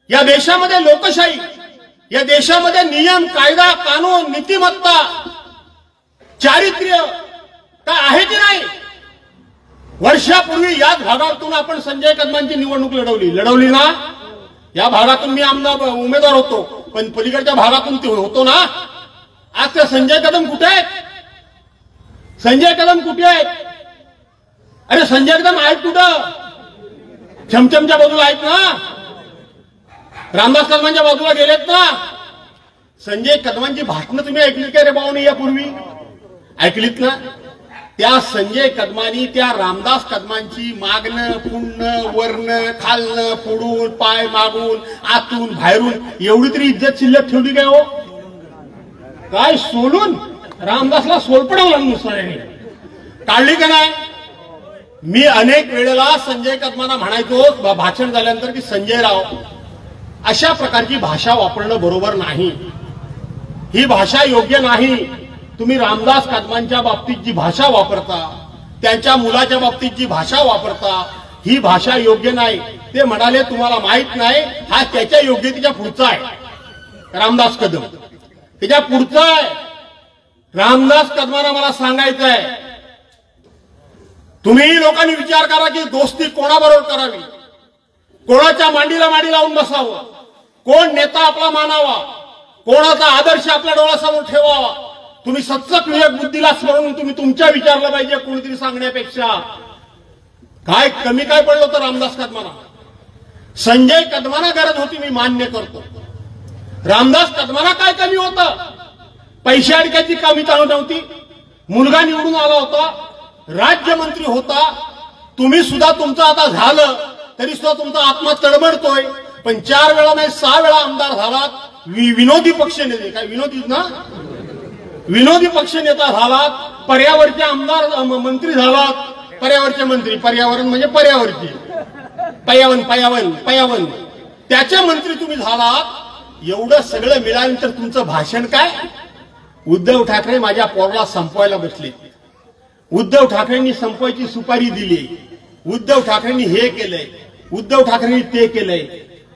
या देशामध्ये लोकशाही, या देशामध्ये नियम, कायदा, कानून, नीतिमत्ता, चारित्र्य काय आहे की नाही? वर्षापूर्वी याच भागातून आपण संजय कदमांची निवडणूक लढवली ना? या भागातून मी उमेदवार होतो, पण पलीकडच्या भागातून ते होतो ना? आज ते संजय कदम कुठे आहेत? संजय कदम कुठे आहेत? अरे संजय कदम आहेत कुठं? छमछमच्या बाजूला आहेत ना? रामदास कदमांच्या बाजूला गेलेत ना? संजय कदमांची भाषणं तुम्ही ऐकली का रे भाऊनी यापूर्वी? ऐकलीत ना? त्या संजय कदमांनी त्या रामदास कदमांची मागणं, पुढणं, वरनं, खालनं, पुढून, पाय मागून, आतून, बाहेरून एवढी तरी इज्जत शिल्लक ठेवली काय हो? काय सोलून रामदासला सोलपडवलं नुसतं काढली का नाही? मी अनेक वेळेला संजय कदमांना म्हणायचो भाषण झाल्यानंतर की संजय राव, अशा प्रकारची भाषा वापरणं बरोबर नाही, ही भाषा योग्य नाही. तुम्ही रामदास कदमांच्या बाबतीत जी भाषा वापरता, त्यांच्या मुलाच्या बाबतीत जी भाषा वापरता, ही भाषा योग्य नाही. ते म्हणाले तुम्हाला माहित नाही, हा त्याच्या योग्यतेच्या पुढचा आहे रामदास कदम, त्याच्या पुढचा आहे. रामदास कदमांना मला सांगायचं आहे, तुम्ही लोकांनी विचार करा की दोस्ती कोणाबरोबर करावी, कोणाच्या मांडीला मांडी लावून बसावं, कोण नेता आपला मानावा, कोणाचा आदर्श आपल्या डोळ्यासमोर ठेवावा. तुम्ही सत्सक विवेक बुद्धीला स्मरून तुम्ही तुमच्या विचारलं पाहिजे कोणीतरी सांगण्यापेक्षा. काय कमी काय पडलं होतं रामदास कदमांना? संजय कदमांना गरज होती, मी मान्य करतो. रामदास कदमांना काय कमी होतं? पैसे अडक्याची कमी नव्हती. मुलगा निवडून आला होता, राज्यमंत्री होता. तुम्ही सुद्धा तुमचं आता झालं तरी सुद्धा तुमचा आत्मा तडमडतोय. पण 4 वेळा नाही 6 वेळा आमदार झालात. विनोदी पक्ष नेते, काय विनोदी ना, विनोदी पक्ष नेता झालात. पर्यावरचे आमदार मंत्री झालात. पर्यावरचे मंत्री, पर्यावरण म्हणजे पर्यावरची, पयावन त्याचे मंत्री तुम्ही झालात. एवढं सगळं मिळाल्यानंतर तुमचं भाषण काय? उद्धव ठाकरे माझ्या पोराला संपवायला बसले, उद्धव ठाकरेंनी संपवायची सुपारी दिली, उद्धव ठाकरेंनी हे केलंय, उद्धव ठाकरेंनी ते केलंय.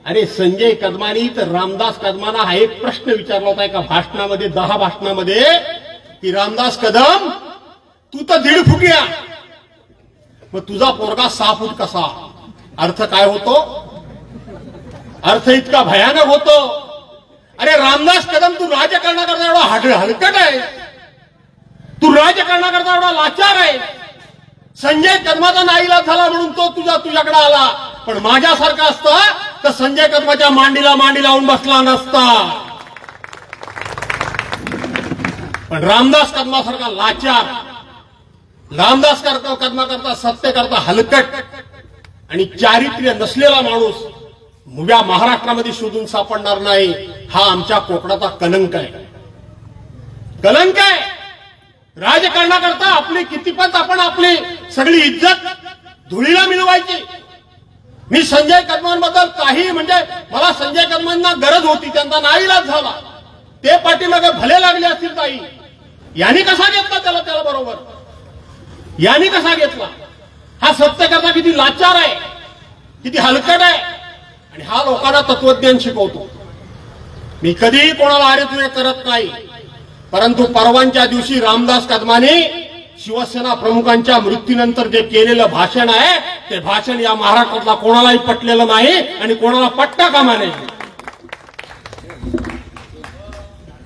अरे संजय कदमांनी तर रामदास कदमांना हा एक प्रश्न विचारला होता एका भाषणामध्ये, 10 भाषणामध्ये, की रामदास कदम तू तर 1.5 फुटिया, मग तुझा पोरगा 6 फूट कसा? अर्थ काय होतो? अर्थ इतका भयानक होतो. अरे रामदास कदम तू राजकारणाकरता एवढा हलकट आहे, तू राजकारणाकरता एवढा लाचार आहे. संजय कदमाचा नाईलाज झाला म्हणून तो तुझ्याकडे आला, पण माझ्यासारखा असता तर संजय कदमाच्या मांडीला मांडी लावून बसला नसता. पण रामदास कदमासारखा लाचार, रामदास कदमा करता सत्य करता हलकट आणि चारित्र्य नसलेला माणूस या महाराष्ट्रामध्ये शोधून सापडणार नाही. हा आमच्या कोकणाचा कलंक आहे, कलंक आहे. राजकारणाकरता आपली कितीपत आपण आपली सगळी इज्जत धुळीला मिळवायची. मी संजय कदमांबद्दल काही म्हणजे मला संजय कदमांना गरज होती, त्यांचा नाईलाज झाला, ते पाठीमागे भले लागले असतील ताई. यांनी कसा घेतला त्याला बरोबर? यांनी कसा घेतला? हा सत्यकर्ता किती लाचार आहे, किती हलकट आहे. आणि हा लोकांना तत्वज्ञान शिकवतो. मी कधीही कोणाला अरे तुरे करत नाही, परंतु परवांच्या दिवशी रामदास कदमांनी शिवसेना प्रमुखांच्या मृत्यूनंतर जे केलेलं भाषण आहे, ते भाषण या महाराष्ट्रातला कोणालाही पटलेलं नाही आणि कोणाला पटता कामा नये.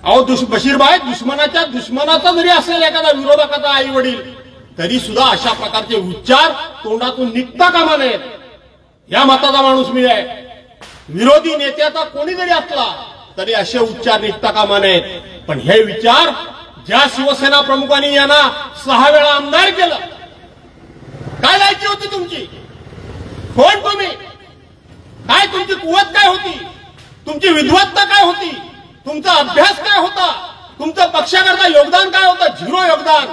अहो बशीरभाई, दुश्मनाचा जरी असेल एखादा विरोधकाचा आई वडील, तरी सुद्धा अशा प्रकारचे उच्चार तोंडातून निघता कामा नयेत. या मताचा माणूस मी आहे. विरोधी नेत्याचा कोणी जरी असला तरी असे उच्चार निघता कामा नयेत. पण हे विचार ज्या शिवसेना प्रमुखांनी यांना 6 वेळा आमदार केलं, काय लायकी होती तुमची? कोण तुम्ही? काय तुमची कुवत काय होती? तुमची विद्वत्ता काय होती? तुमचा अभ्यास काय होता? तुमचं पक्षाकरता योगदान काय होतं? 0 योगदान.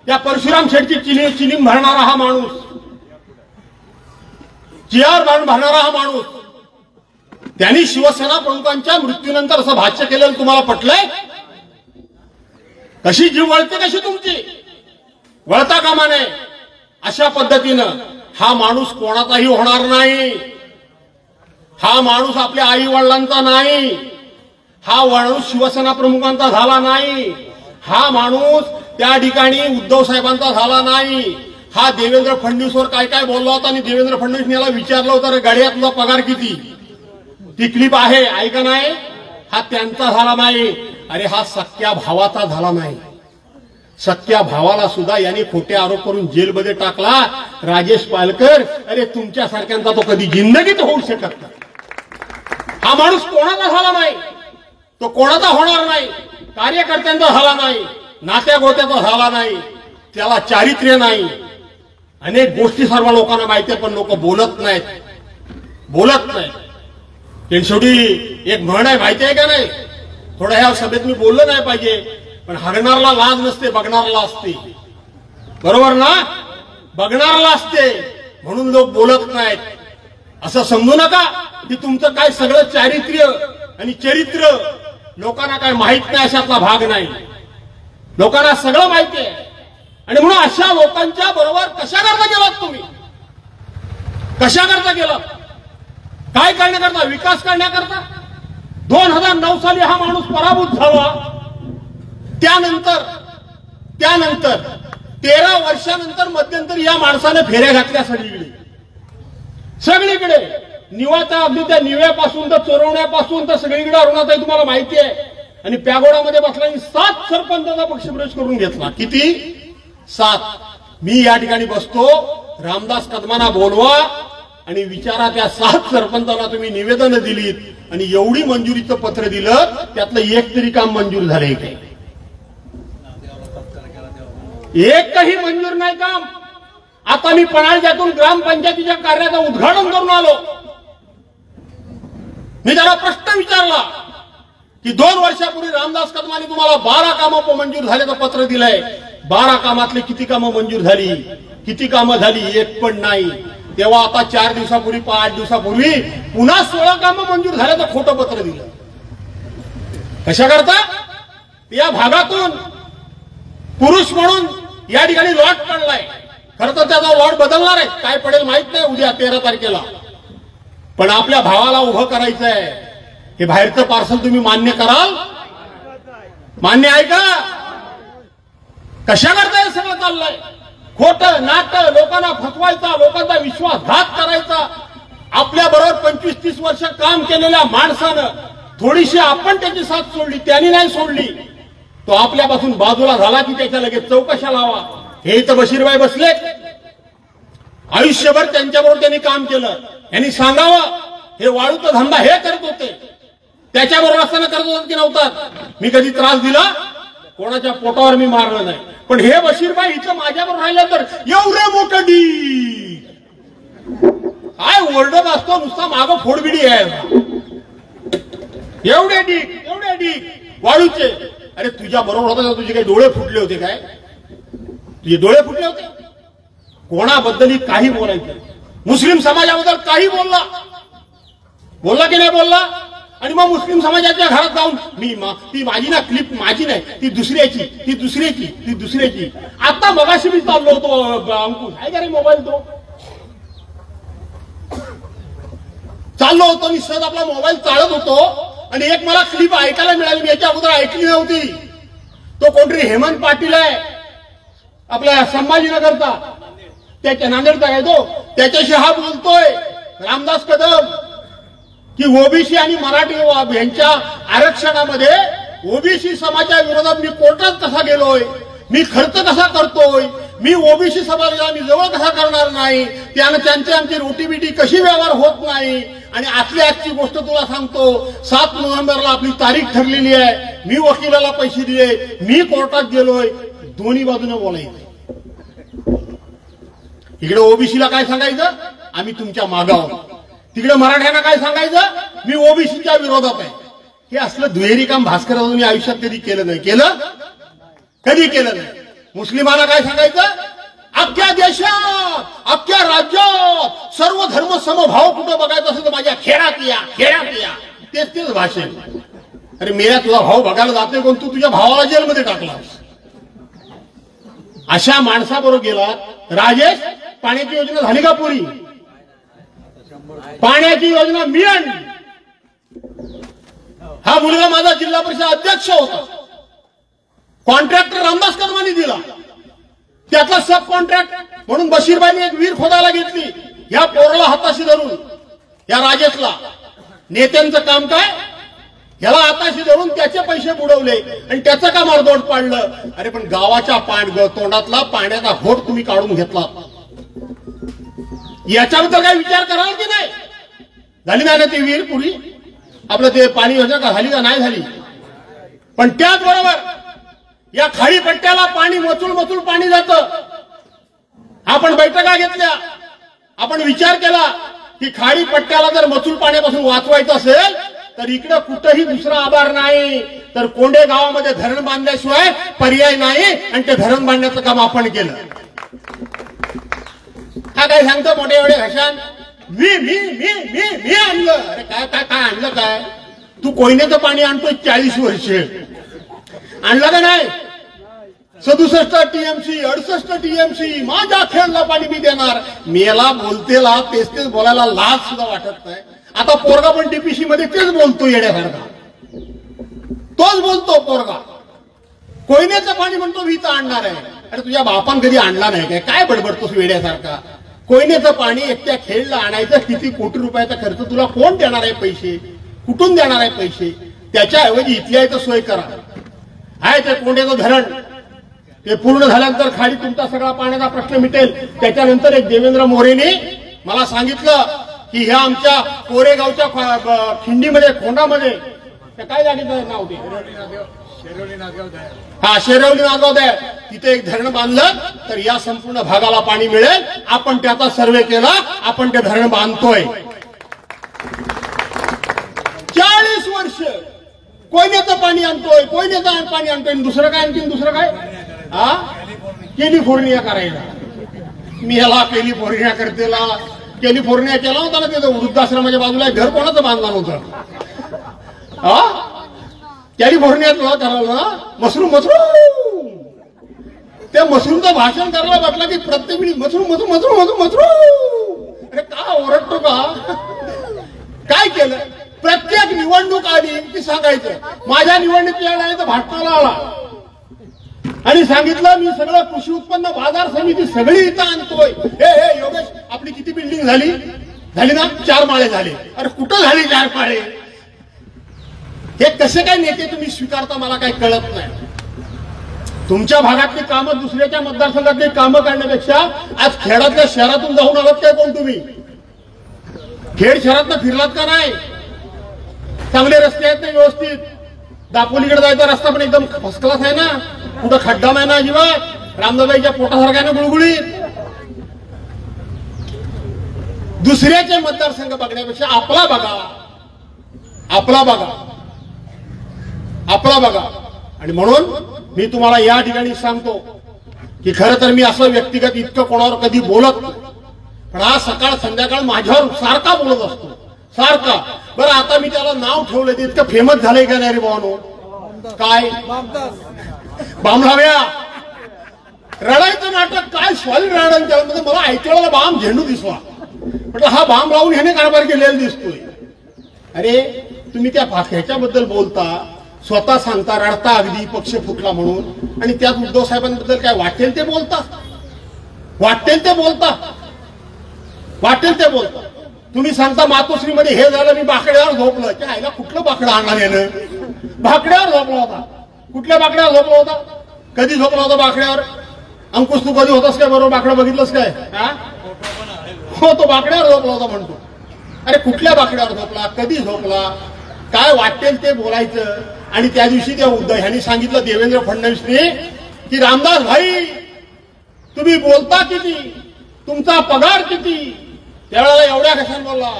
त्या परशुराम शेठची चिलीम भरणारा हा माणूस, चियार भरणारा हा माणूस, त्यांनी शिवसेना प्रमुखांच्या मृत्यूनंतर असं भाष्य केलेलं तुम्हाला पटलंय? कशी जीव वळते कशी तुमची? वळता कामा नये. अशा पद्धतीनं हा माणूस कोणाचाही होणार नाही. हा माणूस आपल्या आई वडिलांचा नाही, हा माणूस शिवसेना प्रमुखांचा झाला नाही, हा माणूस त्या ठिकाणी उद्धव साहेबांचा झाला नाही, हा देवेंद्र फडणवीसवर काय काय बोलला होता आणि देवेंद्र फडणवीसने याला विचारलं होतं, रे गाड्या तुझा पगार किती, ती क्लिप आहे ऐका नाही, हा त्यांचा झाला नाही. अरे हा सख्या भावाचा झाला नाही. सख्या भावाला सुद्धा यांनी खोटे आरोप करून जेलमध्ये टाकला. राजेश पालकर, अरे तुमच्यासारख्यांचा तो कधी जिंदगीत होऊ शकत नाही. हा माणूस कोणाचा झाला नाही, तो कोणाचा होणार नाही, कार्यकर्त्यांचा झाला नाही, नात्या गोत्याचा झाला नाही, त्याला चारित्र्य नाही. अनेक गोष्टी सर्व लोकांना माहिती आहे, पण लोक बोलत नाहीत, बोलत नाहीत. शेवटी एक म्हण आहे माहिती आहे का नाही, थोडं ह्या सभेत मी बोललं नाही पाहिजे, पण हरणारला लाज नसते, बघणारला असते. बरोबर ना, बघणारला असते म्हणून लोक बोलत नाहीत. असं समजू नका की तुमचं काय सगळं चारित्र्य आणि चरित्र लोकांना काय माहित नाही, अशातला भाग नाही. लोकांना सगळं माहिती आहे. आणि म्हणून अशा लोकांच्या बरोबर कशा करता गेलात तुम्ही, कशा करता गेलात, काय करण्याकरता, विकास करण्याकरता. 2009 साली हा माणूस पराभूत झाला. त्यानंतर 13 वर्षानंतर मध्यंतरी या माणसाने फेऱ्या घातल्या सगळीकडे निवाता, अगदी त्या निव्यापासून तर चोरवण्यापासून तर सगळीकडे अरुणाताई तुम्हाला माहिती आहे. आणि प्यागोडामध्ये बसल्याने 7 सरपंचाचा पक्षप्रवेश करून घेतला. किती? 7. मी या ठिकाणी बसतो, रामदास कदमांना बोलवा आणि विचारा त्या 7 सरपंचांना तुम्ही निवेदन दिलीत आणि एवढी मंजुरीचं पत्र दिलं, त्यातलं एक तरी काम मंजूर झालंय काय? एकही मंजूर नाही काम. आता मी पणाळ्यातून ग्रामपंचायतीच्या कार्याचं उद्घाटन करून आलो. मी त्याला प्रश्न विचारला की 2 वर्षापूर्वी रामदास कदमांनी तुम्हाला 12 कामं मंजूर झाल्याचं पत्र दिलंय, 12 कामातले किती कामं मंजूर झाली, किती कामं झाली? एक पण नाही. तेव्हा आता 4 दिवसापूर्वी 8 दिवसापूर्वी पुन्हा 16 कामं मंजूर झाल्याचं खोटं पत्र दिलं. कशा करता? या भागातून पुरुष म्हणून या ठिकाणी लॉट पडलाय. खरं तर त्याचा लॉट बदलणार आहे, काय पडेल माहित नाही उद्या 13 तारखेला. पण आपल्या भावाला उभं करायचंय. हे बाहेरचं पार्सल तुम्ही मान्य कराल? मान्य आहे का? कशा करता हे सगळं चाललंय? खोटं नाटं, लोकांना फसवायचा, लोकांचा विश्वासघात करायचा. आपल्या बरोबर 25-30 वर्ष काम केलेल्या माणसानं थोडीशी आपण त्याची साथ सोडली, त्यांनी नाही सोडली, तो आपल्यापासून बाजूला झाला की त्याच्या लगेच चौकशा लावा. हे इथं बशीरबाई बसले, आयुष्यभर त्यांच्याबरोबर त्यांनी काम केलं. यांनी सांगावं हे वाळूचा धंदा हे करत होते, त्याच्याबरोबर असताना करत होतात की नव्हतात? मी कधी त्रास दिला? कोणाच्या पोटावर मी मारलं नाही. पण हे बशीरबाई इथं माझ्याबरोबर राहिलं तर एवढे मोठं डी काय ओरडत असतो, नुसता मागं फोडबिडी आहे. एवढे डी वाळूचे. अरे तुझ्या बरोबर होता, तुझे काही डोळे फुटले होते काय? तुझे डोळे फुटले होते? कोणाबद्दल काही बोलायचं, मुस्लिम समाजाबद्दल काही बोलला की नाही बोलला? आणि मग मुस्लिम समाजाच्या घरात जाऊन ती माझी ना क्लिप माझी नाही, ती दुसऱ्याची. आता मगाशी मी चाललो होतो, अंकुश आहे का रे मोबाईल, तो चाललो होतो मी सहज आपला मोबाईल चालत होतो आणि एक मला क्लिप ऐकायला मिळाली, मी याच्या अगोदर ऐकली नव्हती. तो कोणतरी हेमंत पाटील आहे आपल्या संभाजीनगरचा, त्याच्या नांदेडचा आहे तो, त्याच्याशी हा बोलतोय रामदास कदम की ओबीसी आणि मराठी यांच्या आरक्षणामध्ये ओबीसी समाजाच्या विरोधात मी कोर्टात कसा गेलोय, मी खर्च कसा करतोय, मी ओबीसी समाजाला मी जवळ कसा करणार नाही, त्यानं त्यांची आमची रोटीबिटी कशी व्यवहार होत नाही. आणि आजची गोष्ट तुला सांगतो, 7 नोव्हेंबरला आपली तारीख ठरलेली आहे, मी वकिलाला पैसे दिले, मी कोर्टात गेलोय. दोन्ही बाजूने बोलायचं. इकडे ओबीसीला काय सांगायचं, आम्ही तुमच्या मागावर. तिकडे मराठ्यांना काय सांगायचं, मी ओबीसीच्या विरोधात आहे. हे असलं दुहेरी काम भास्कररावांनी आयुष्यात कधी केलं नाही. कधी केलं नाही. मुस्लिमांना काय सांगायचं, अख्ख्या देशात, अख्ख्या राज्यात सर्व धर्म समभाव कुठं बघायचं असेल तर माझ्या खेळात या. तेच भाषण. अरे मेरा तुझा भाऊ बघायला जाते कोण, तू तुझ्या भावाला जेलमध्ये टाकलास. अशा माणसाबरोबर गेला. राजेश, पाण्याची योजना झाली का पुरी? पाण्याची योजना मी आणली. हा मुलगा माझा जिल्हा परिषद अध्यक्ष होता. कॉन्ट्रॅक्टर रामदास कदमांनी दिला. त्यातला सब कॉन्ट्रॅक्ट म्हणून बशीरबाईंनी एक विहीर खोदायला घेतली. ह्या पोराला हाताशी धरून, या राजेशला. नेत्यांचं काम काय, ह्याला हाताशी धरून त्याचे पैसे बुडवले आणि त्याचं काम अर्धवट पाडलं. अरे पण गावाच्या तोंडातला पाण्याचा घोट तुम्ही काढून घेतला. याच्याबद्दल काय विचार कराल की नाही? झाली नाही ना ती विहीर पुरी? आपलं ते पाणी योजना का झाली का नाही झाली? पण त्याचबरोबर या खाडी पट्ट्याला पाणी मचूल पाणी जातं. आपण बैठका घेतल्या, आपण विचार केला की खाडी पट्ट्याला जर मचूल पाण्यापासून वाचवायचं असेल तर इकडे कुठेही दुसरा आधार नाही, तर कोंडे गावामध्ये धरण बांधल्याशिवाय पर्याय नाही. आणि ते धरण बांधण्याचं काम आपण केलं. हा काय सांगतो मोठे एवढे भाषण, मी मी मी मी मी आणलं. अरे काय काय काय आणलं काय? तू कोयनेचं पाणी आणतोय 40 वर्षे, आणलं का नाही? 67 टीएमसी 68 टीएमसी माझ्या खेळला पाणी मी देणार. मेला बोलतेला तेच बोलायला लाज सुद्धा वाटत नाही. आता पोरगा पण टीपीसी मध्ये तेच बोलतो येण्यासारखा. तोच बोलतो पोरगा. कोयनेचं पाणी म्हणतो मी तर आणणार आहे. अरे तुझ्या बापान कधी आणला नाही काय? काय बडबडतोस वेड्यासारखा? कोयनेचं पाणी एकट्या खेळला आणायचं किती कोटी रुपयाचा खर्च, तुला कोण देणार आहे पैसे? कुठून देणार आहे पैसे? त्याच्याऐवजी इथल्या इथं सोय करा. आहे ते कोंडेचं धरण, ते पूर्ण झाल्यानंतर खाली तुमचा सगळा पाण्याचा प्रश्न मिटेल. त्याच्यानंतर एक देवेंद्र मोरेने मला सांगितलं की ह्या आमच्या कोरेगावच्या खिंडीमध्ये खोंडामध्ये काय जागेचं नाव ते हा शेरवली नागाव द्या, तिथे एक धरण बांधलं तर या संपूर्ण भागाला पाणी मिळेल. आपण त्याचा सर्वे केला, आपण ते धरण बांधतोय. 40 वर्ष कोयनेचं पाणी आणतोय, कोयनेचं पाणी आणतोय. दुसरं काय आणखी? दुसरं काय? हा कॅलिफोर्निया करायला. मी ह्याला कॅलिफोर्निया करतेला. कॅलिफोर्निया केला होता ना तिथं वृद्धाश्रमाच्या बाजूला. घर कोणाचं बांधलं नव्हतं? हा कॅलिफोर्नियात करायला ना मशरूम. त्या मशरूमचं भाषण करायला म्हटलं की प्रत्येक वेळी मशरूम. अरे का ओरडतो का? काय केलं? प्रत्येक निवडणूक आली की सांगायचं माझ्या निवडणुकीला नाही तर भाटकाला आला आणि सांगितलं मी सगळं कृषी उत्पन्न बाजार समिती सगळी इथं आणतोय. हे योगेश, आपली किती बिल्डिंग झाली ना? 4 माळे झाले. अरे कुठं झाली 4 माळे? हे कसे काय नेते तुम्ही स्वीकारता मला काही कळत नाही. तुमच्या भागातली कामं दुसऱ्याच्या मतदारसंघातली कामं करण्यापेक्षा आज खेडातल्या शहरातून जाऊन आलात काय कोण तुम्ही? खेड शहरातनं फिरलात का नाही? चांगले रस्ते आहेत ना व्यवस्थित? दापोलीकडे जायचा रस्ता पण एकदम फर्स्ट क्लास आहे ना? कुठं खड्डा नाही ना अजिबात? रामदाबाईच्या पोटासारखा ना गुळगुळीत. दुसऱ्याचे मतदारसंघ बघण्यापेक्षा आपला बघा. आणि म्हणून मी तुम्हाला या ठिकाणी सांगतो की खरं तर मी असं व्यक्तिगत इतकं कोणावर कधी बोलत नाही, पण हा सकाळ संध्याकाळ माझ्यावर सारखा बोलत असतो, सारखा. बरं आता मी त्याला नाव ठेवलं ते इतकं फेमस झालंय का नाही रे भावानो? काय बामलाव्या रडायचं नाटक काय सॉलिड रडायचं. त्यामध्ये मला ऐकलेला बाम झेंडू दिसला. म्हटलं हा बाम लावून ह्याने कारभार केलेला दिसतोय. अरे तुम्ही त्या ह्याच्याबद्दल बोलता, स्वतः सांगता, रडता अगदी पक्ष फुटला म्हणून, आणि त्यात उद्धव साहेबांबद्दल काय वाटेल ते बोलता. तुम्ही सांगता मातोश्रीमध्ये हे झालं, मी बाकड्यावर झोपलं. त्या आईला कुठलं बाकडं आणणार यानं? बाकड्यावर झोपला होता. कुठल्या बाकड्यावर झोपला होता? कधी झोपला होता बाकड्यावर? अंकुश तू कधी होतास काय बरोबर बाकडं बघितलंस काय? हो तो बाकड्यावर झोपला होता म्हणतो. अरे कुठल्या बाकड्यावर झोपला? कधी झोपला? काय वाटेल ते बोलायचं. आणि त्या दिवशी त्या उद्धव ह्यांनी सांगितलं देवेंद्र फडणवीसने की रामदास भाई तुम्ही बोलता किती, तुमचा पगार किती? त्यावेळेला एवढ्या कशाने बोलला?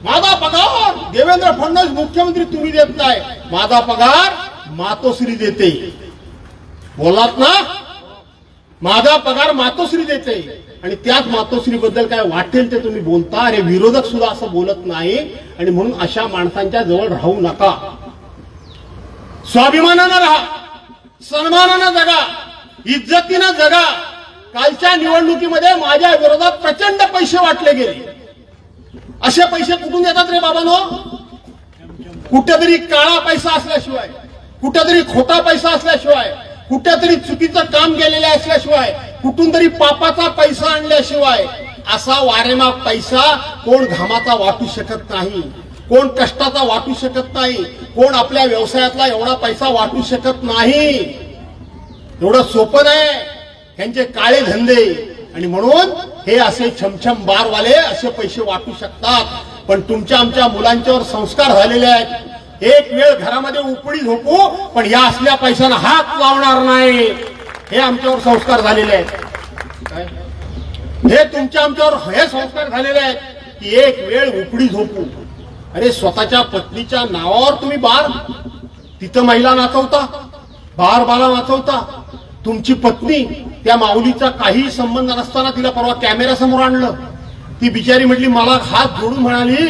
माझा पगार देवेंद्र फडणवीस मुख्यमंत्री तुम्ही देत नाही, माझा पगार मातोश्री देते. बोलात ना? माझा पगार मातोश्री देते. आणि त्याच मातोश्री बद्दल काय वाटेल ते तुम्ही बोलता. अरे विरोधक सुद्धा असं बोलत नाही. आणि म्हणून अशा माणसांच्या जवळ राहू नका. स्वाभिमानानं राहा, सन्मानानं जगा, इज्जतीनं जगा. कालच्या निवडणुकीमध्ये माझ्या विरोधात प्रचंड पैसे वाटले गेले. असे पैसे कुठून येतात रे बाबांनो? कुठेतरी काळा पैसा असल्याशिवाय, कुठेतरी खोटा पैसा असल्याशिवाय, कुठेतरी चुकीचं काम केलेलं असल्याशिवाय, कुठून तरी पापाचा पैसा आणल्याशिवाय असा वारेमाप पैसा कोण घामाचा वाटू शकत नाही, कोण कष्टाचा वाटू शकत नाही, कोण आपल्या व्यवसायातला एवढा पैसा वाटू शकत नाही. एवढं सोपं नाही ह्यांचे काळे धंदे. आणि म्हणून हे असे छमछम बारवाले असे पैसे वाटू शकतात. पण तुमच्या आमच्या मुलांच्यावर संस्कार झालेले आहेत. एक वेळ घरामध्ये उपडी झोपू पण या असल्या पैशाला हात लावणार नाही, हे आमच्यावर संस्कार झालेले आहेत. हे तुमच्या आमच्यावर हे संस्कार झालेले आहेत की एक वेळ उपडी झोपू. अरे स्वतःच्या पत्नीच्या नावावर तुम्ही बार, तिथं महिला नाचवता, बार बाला नाचवता. तुमची पत्नी त्या माऊलीचा काही संबंध नसताना तिला परवा कॅमेऱ्यासमोर आणलं. ती बिचारी म्हटली, मला हात जोडून म्हणाली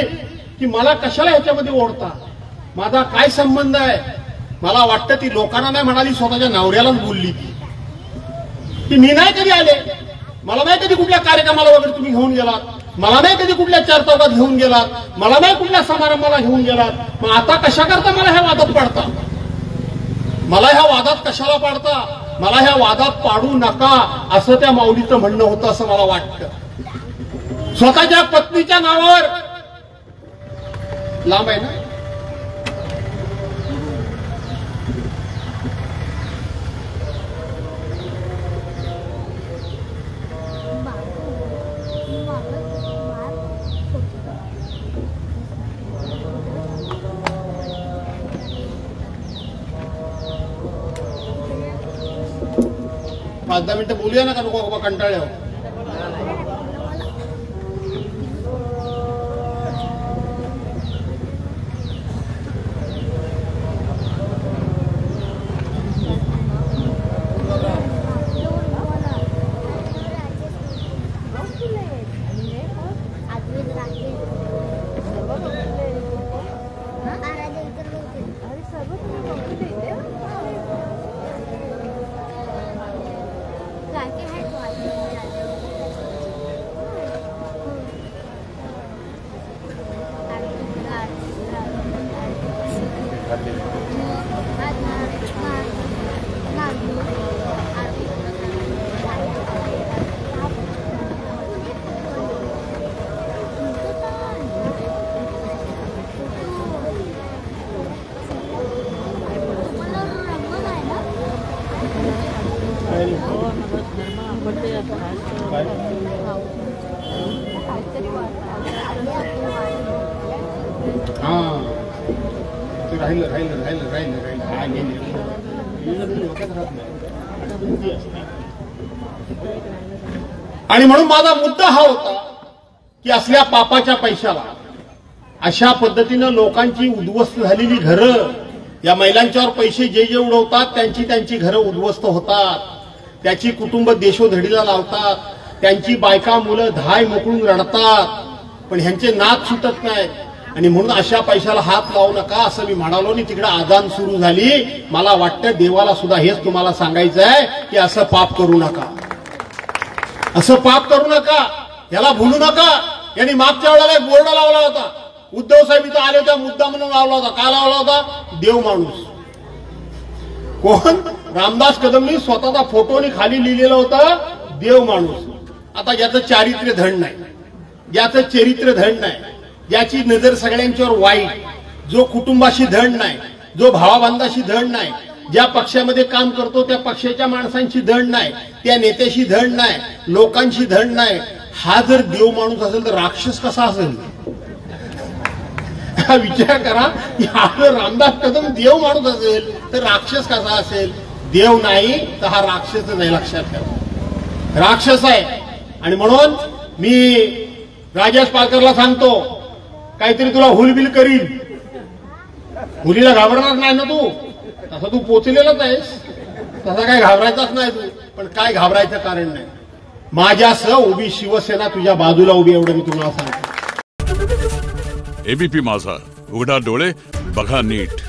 की मला कशाला ह्याच्यामध्ये ओढता, माझा काय संबंध आहे. मला वाटतं ती लोकांना नाही म्हणाली, स्वतःच्या नवऱ्यालाच बोलली की मी नाही कधी आले, मला नाही कधी कुठल्या कार्यक्रमाला वगैरे तुम्ही घेऊन गेलात, मला नाही कधी कुठल्या चार चौकात घेऊन गेलात, मला नाही कुठल्या समारंभाला घेऊन गेलात, मग आता कशा करता मला ह्या वादात पाडता, मला ह्या वादात कशाला पाडता, मला ह्या वादात पाडू नका, असं त्या माऊलीचं म्हणणं होतं असं मला वाटतं. स्वतःच्या पत्नीच्या नावावर लांब आहे ना. पाच दहा मिनिटं बोलूया ना का नको बाबा कंटाळ्यावर. आणि म्हणून माझा मुद्दा हा होता की असल्या पापाच्या पैशाला अशा पद्धतीनं लोकांची उद्ध्वस्त झालेली घरं, या महिलांच्यावर पैसे जे जे उडवतात त्यांची त्यांची घरं उद्ध्वस्त होतात, त्याची कुटुंब देशोधडीला लावतात, त्यांची बायका मुलं धाय मोकळून रडतात, पण ह्यांचे नाद सुटत नाहीत. आणि म्हणून अशा पैशाला हात लावू नका असं मी म्हणालो. आणि तिकडे आजान सुरू झाली. मला वाटतं देवाला सुद्धा हेच तुम्हाला सांगायचं आहे की असं पाप करू नका, असं पाप करू नका, याला भूलू नका. यांनी मागच्या वेळेला एक बोर्ड लावला होता, उद्धव साहेब इथं आले होते, मुद्दा म्हणून लावला होता. का लावला होता? देव माणूस. कोण? रामदास कदमनी स्वतःचा फोटोनी खाली लिहिलेला होता देव माणूस. आता ज्याचं चारित्र्य धड नाही, ज्याचं चरित्र धड नाही, ज्याची नजर सगळ्यांच्यावर वाईट, जो कुटुंबाशी धड नाही, जो भावाबांधाशी धड नाही, ज्या पक्षामध्ये काम करतो त्या पक्षाच्या माणसांची धड नाही, त्या नेत्याशी धड नाही, लोकांशी धड नाही, हा जर देव माणूस असेल तर राक्षस कसा असेल? विचार करा की आपलं रामदास कदम देव माणूस असेल तर राक्षस कसा असेल? देव नाही तर हा राक्षसच आहे, लक्षात ठेवा, राक्षस आहे. आणि म्हणून मी राजेश पालकरला सांगतो, काहीतरी तुला हुलबिल करील, मुलीला घाबरणार नाही ना तू, तसा तू पोचलेलाच आहेस, तसा काय घाबरायचाच नाही तू. पण काय घाबरायचं कारण नाही, माझ्यासह उभी शिवसेना तुझ्या बाजूला उभी, एवढं मी तुम्हाला सांगतो. एबीपी माझा, उघडा डोळे बघा नीट.